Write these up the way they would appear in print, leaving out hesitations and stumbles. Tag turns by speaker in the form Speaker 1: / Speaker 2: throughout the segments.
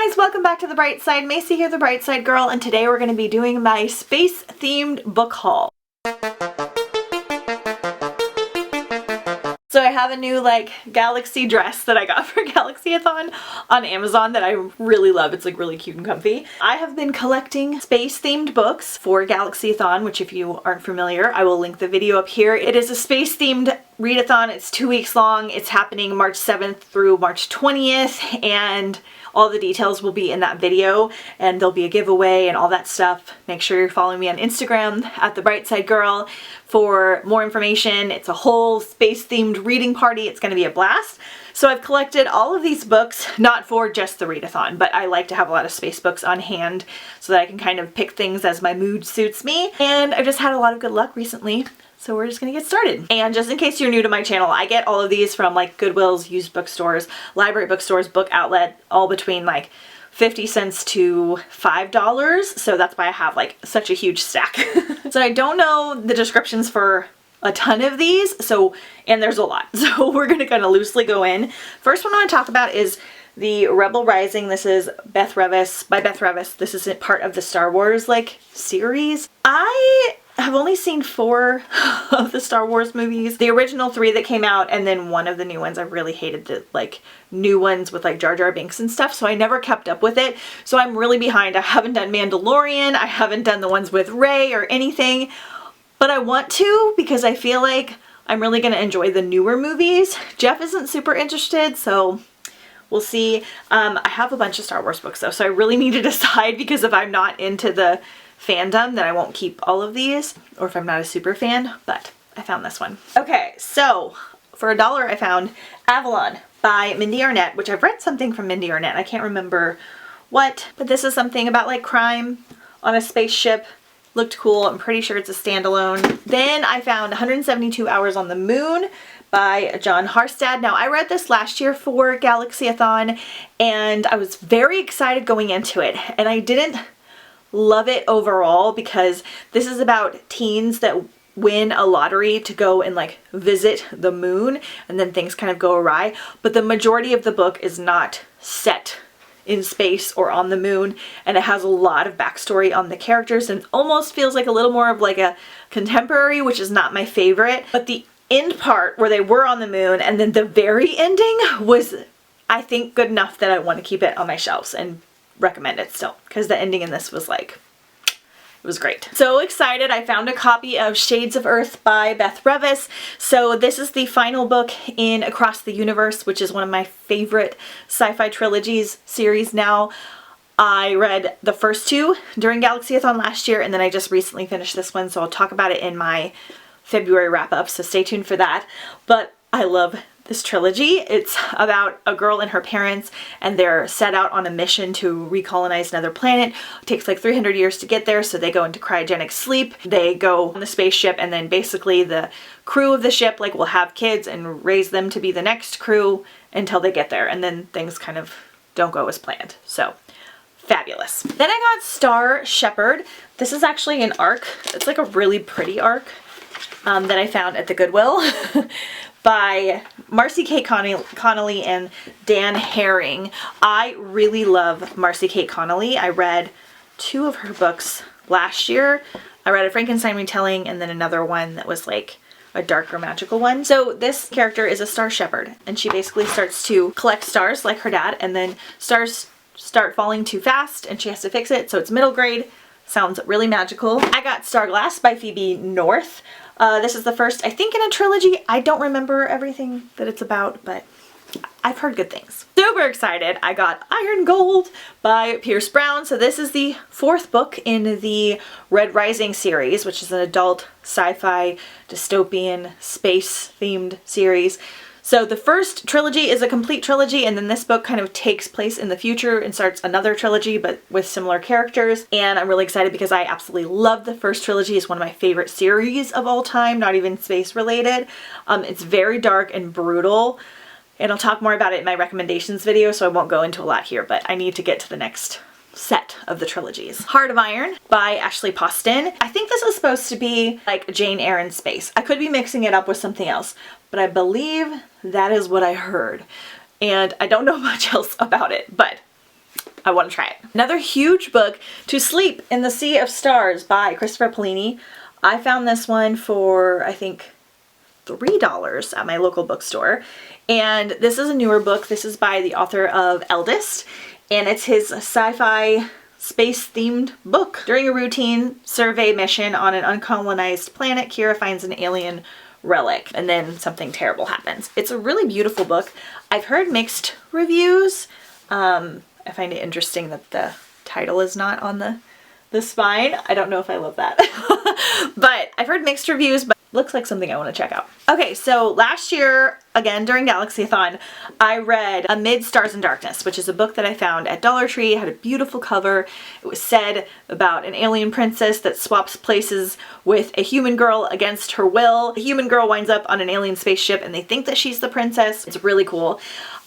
Speaker 1: guys, welcome back to The Bright Side. Macy here, The Bright Side Girl, and today we're going to be doing my space-themed book haul. So I have a new galaxy dress that I got for Galaxyathon on Amazon that I really love. It's really cute and comfy. I have been collecting space-themed books for Galaxyathon, which if you aren't familiar, I will link the video up here. It is a space-themed readathon. It's 2 weeks long. It's happening March 7th through March 20th, and all the details will be in that video, and there'll be a giveaway and all that stuff. Make sure you're following me on Instagram at The Bright Side Girl for more information. It's a whole space-themed reading party. It's going to be a blast. So I've collected all of these books, not for just the readathon, but I like to have a lot of space books on hand so that I can kind of pick things as my mood suits me. And I've just had a lot of good luck recently. So we're just gonna get started. And just in case you're new to my channel, I get all of these from Goodwill's, used bookstores, library bookstores, book outlet, all between 50 cents to $5. So that's why I have such a huge stack. So I don't know the descriptions for a ton of these, and there's a lot. So we're gonna kind of loosely go in. First one I want to talk about is the Rebel Rising. This is by Beth Revis. This is part of the Star Wars series. I have only seen 4 of the Star Wars movies. The original 3 that came out, and then one of the new ones. I really hated the new ones with Jar Jar Binks and stuff, so I never kept up with it. So I'm really behind. I haven't done Mandalorian. I haven't done the ones with Rey or anything, but I want to because I feel like I'm really gonna enjoy the newer movies. Jeff isn't super interested, so we'll see. I have a bunch of Star Wars books though, so I really need to decide, because if I'm not into the fandom, then I won't keep all of these, or if I'm not a super fan, but I found this one. Okay, so for $1 I found Avalon by Mindy Arnett, which I've read something from Mindy Arnett. I can't remember what, but this is something about crime on a spaceship. Looked cool. I'm pretty sure it's a standalone. Then I found 172 Hours on the Moon by John Harstad. Now, I read this last year for Galaxyathon, and I was very excited going into it, and I didn't love it overall because this is about teens that win a lottery to go and visit the moon, and then things kind of go awry. But the majority of the book is not set in space or on the moon, and it has a lot of backstory on the characters, and almost feels like a little more of a contemporary, which is not my favorite. But the end part where they were on the moon and then the very ending was, I think, good enough that I want to keep it on my shelves and recommend it still, because the ending in this was it was great. So excited. I found a copy of Shades of Earth by Beth Revis. So this is the final book in Across the Universe, which is one of my favorite sci-fi trilogies series now. I read the first 2 during Galaxyathon last year, and then I just recently finished this one, so I'll talk about it in my February wrap-up, so stay tuned for that. But I love this trilogy. It's about a girl and her parents, and they're set out on a mission to recolonize another planet. It takes 300 years to get there, so they go into cryogenic sleep. They go on the spaceship, and then basically the crew of the ship will have kids and raise them to be the next crew until they get there, and then things kind of don't go as planned. So fabulous. Then I got Star Shepherd. This is actually an ARC. It's a really pretty ARC that I found at the Goodwill by Marcy Kate Connolly and Dan Herring. I really love Marcy Kate Connolly. I read 2 of her books last year. I read a Frankenstein retelling, and then another one that was a darker magical one. So this character is a star shepherd, and she basically starts to collect stars like her dad, and then stars start falling too fast and she has to fix it. So it's middle grade. Sounds really magical. I got Starcrossed by Phoebe North. This is the first, I think, in a trilogy. I don't remember everything that it's about, but I've heard good things. Super excited. I got Iron Gold by Pierce Brown. So this is the 4th book in the Red Rising series, which is an adult sci-fi dystopian space-themed series. So the first trilogy is a complete trilogy, and then this book kind of takes place in the future and starts another trilogy, but with similar characters. And I'm really excited because I absolutely love the first trilogy. It's one of my favorite series of all time, not even space related. It's very dark and brutal, and I'll talk more about it in my recommendations video, so I won't go into a lot here, but I need to get to the next set of the trilogies. Heart of Iron by Ashley Poston. I think this is supposed to be Jane Eyre in space. I could be mixing it up with something else, but I believe that is what I heard. And I don't know much else about it, but I want to try it. Another huge book, To Sleep in the Sea of Stars by Christopher Pellini. I found this one for, I think, $3 at my local bookstore. And this is a newer book. This is by the author of Eldest, and it's his sci-fi space-themed book. During a routine survey mission on an uncolonized planet, Kira finds an alien relic, and then something terrible happens. It's a really beautiful book. I've heard mixed reviews. I find it interesting that the title is not on the spine. I don't know if I love that. But I've heard mixed reviews, but looks like something I want to check out. Okay, so last year, again during Galaxyathon, I read Amid Stars and Darkness, which is a book that I found at Dollar Tree. It had a beautiful cover. It was said about an alien princess that swaps places with a human girl against her will. The human girl winds up on an alien spaceship and they think that she's the princess. It's really cool.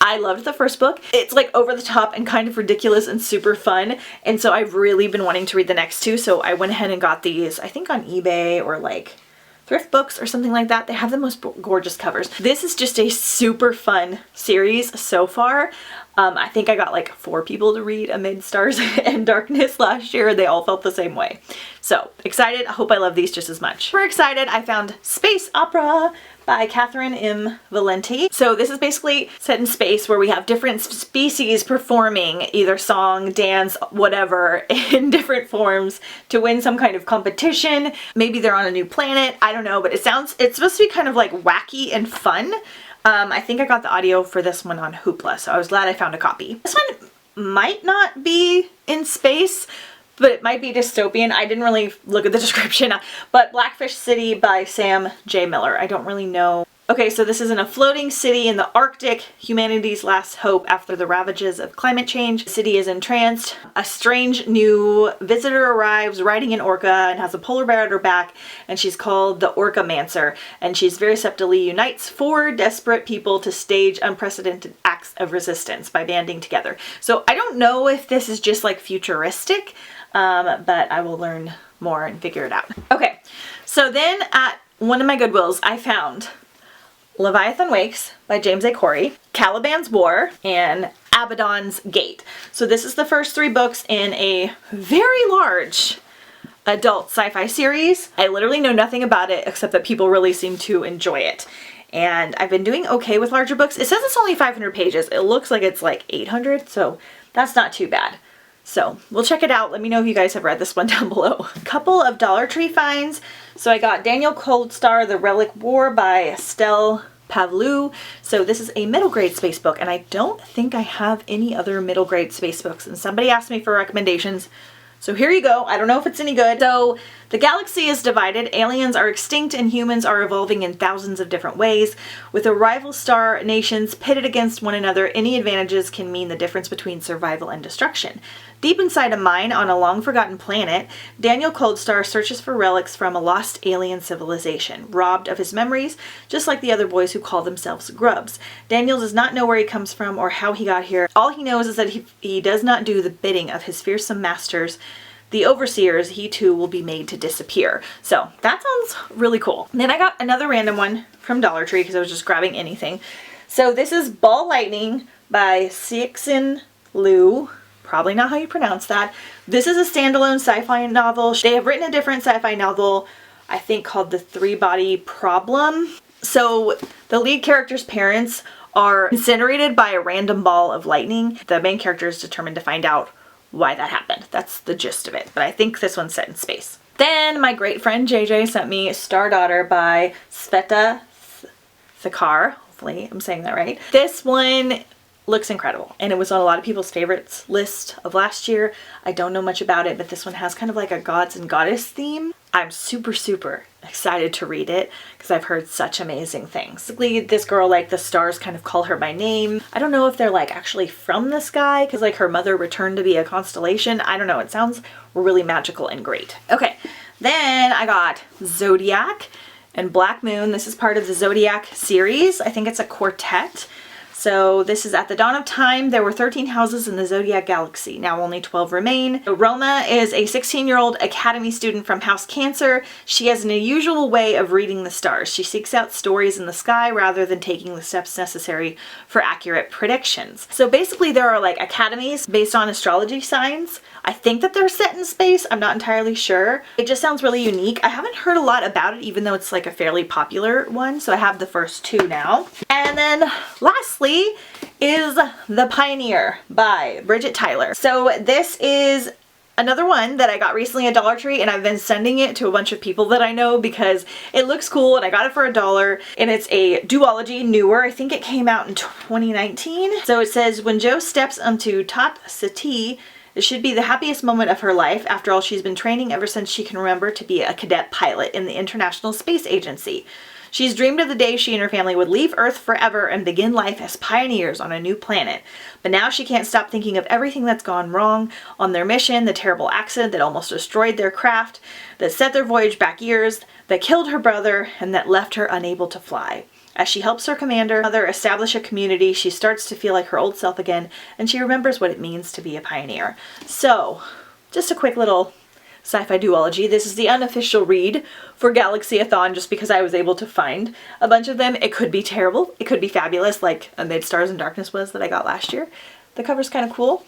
Speaker 1: I loved the first book. It's like over the top and kind of ridiculous and super fun. And so I've really been wanting to read the next two. So I went ahead and got these, I think on eBay or like thrift books or something like that. They have the most gorgeous covers. This is just a super fun series so far. I think I got like 4 people to read Amid Stars and Darkness last year. They all felt the same way. So excited. I hope I love these just as much. We're excited. I found Space Opera by Catherine M. Valente. So this is basically set in space where we have different species performing either song, dance, whatever in different forms to win some kind of competition. Maybe they're on a new planet. I don't know, but it's supposed to be kind of like wacky and fun. I think I got the audio for this one on Hoopla, so I was glad I found a copy. This one might not be in space, but it might be dystopian. I didn't really look at the description, but Blackfish City by Sam J. Miller. I don't really know. Okay, so this is in a floating city in the Arctic, humanity's last hope after the ravages of climate change. The city is entranced. A strange new visitor arrives riding an orca and has a polar bear at her back, and she's called the Orca-mancer, and she's very subtly unites 4 desperate people to stage unprecedented acts of resistance by banding together. So I don't know if this is just like futuristic, but I will learn more and figure it out. Okay, so then at one of my Goodwills, I found Leviathan Wakes by James A. Corey, Caliban's War, and Abaddon's Gate. So this is the first 3 books in a very large adult sci-fi series. I literally know nothing about it except that people really seem to enjoy it. And I've been doing okay with larger books. It says it's only 500 pages. It looks like it's like 800, so that's not too bad. So we'll check it out. Let me know if you guys have read this one down below. A couple of Dollar Tree finds. So I got Daniel Coldstar, The Relic War by Estelle Pavloo. So this is a middle grade space book, and I don't think I have any other middle grade space books, and somebody asked me for recommendations. So here you go. I don't know if it's any good. So the galaxy is divided, aliens are extinct, and humans are evolving in thousands of different ways. With the rival star nations pitted against one another, any advantages can mean the difference between survival and destruction. Deep inside a mine on a long-forgotten planet, Daniel Coldstar searches for relics from a lost alien civilization, robbed of his memories, just like the other boys who call themselves grubs. Daniel does not know where he comes from or how he got here. All he knows is that he does not do the bidding of his fearsome masters, the overseers. He too will be made to disappear. So that sounds really cool. And then I got another random one from Dollar Tree because I was just grabbing anything. So this is Ball Lightning by Cixin Liu. Probably not how you pronounce that. This is a standalone sci-fi novel. They have written a different sci-fi novel, I think called The Three-Body Problem. So the lead character's parents are incinerated by a random ball of lightning. The main character is determined to find out why that happened. That's the gist of it, but I think this one's set in space. Then my great friend JJ sent me Star Daughter by Sveta Thakar. Hopefully I'm saying that right. This one looks incredible, and it was on a lot of people's favorites list of last year. I don't know much about it, but this one has kind of like a gods and goddess theme. I'm super excited to read it because I've heard such amazing things. Basically, this girl, like the stars kind of call her by name. I don't know if they're like actually from the sky because like her mother returned to be a constellation. I don't know. It sounds really magical and great. Okay, then I got Zodiac and Black Moon. This is part of the Zodiac series. I think it's a quartet. So this is at the dawn of time. There were 13 houses in the Zodiac galaxy. Now only 12 remain. Roma is a 16-year-old academy student from House Cancer. She has an unusual way of reading the stars. She seeks out stories in the sky rather than taking the steps necessary for accurate predictions. So basically there are like academies based on astrology signs. I think that they're set in space. I'm not entirely sure. It just sounds really unique. I haven't heard a lot about it, even though it's like a fairly popular one. So I have the first two now. And then lastly is The Pioneer by Bridget Tyler. So this is another one that I got recently at Dollar Tree, and I've been sending it to a bunch of people that I know because it looks cool and I got it for $1, and it's a duology, newer. I think it came out in 2019. So it says, when Jo steps onto Tot Ceti, it should be the happiest moment of her life. After all, she's been training ever since she can remember to be a cadet pilot in the International Space Agency. She's dreamed of the day she and her family would leave Earth forever and begin life as pioneers on a new planet. But now she can't stop thinking of everything that's gone wrong on their mission, the terrible accident that almost destroyed their craft, that set their voyage back years, that killed her brother, and that left her unable to fly. As she helps her mother establish a community, she starts to feel like her old self again, and she remembers what it means to be a pioneer. So, just a quick little sci-fi duology. This is the unofficial read for Galaxyathon just because I was able to find a bunch of them. It could be terrible. It could be fabulous, like Amid Stars and Darkness was that I got last year. The cover's kind of cool,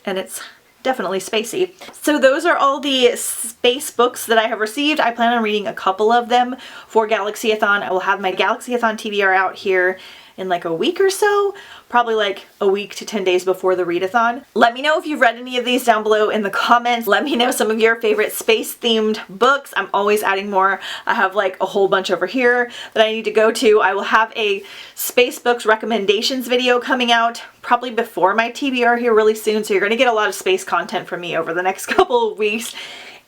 Speaker 1: and it's definitely spacey. So those are all the space books that I have received. I plan on reading a couple of them for Galaxyathon. I will have my Galaxyathon TBR out here in like a week or so, probably like a week to 10 days before the readathon. Let me know if you've read any of these down below in the comments. Let me know some of your favorite space themed books. I'm always adding more. I have like a whole bunch over here that I need to go to. I will have a space books recommendations video coming out probably before my TBR here really soon, so you're gonna get a lot of space content from me over the next couple of weeks.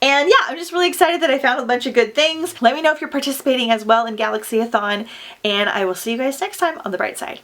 Speaker 1: And yeah, I'm just really excited that I found a bunch of good things. Let me know if you're participating as well in Galaxyathon, and I will see you guys next time on the bright side.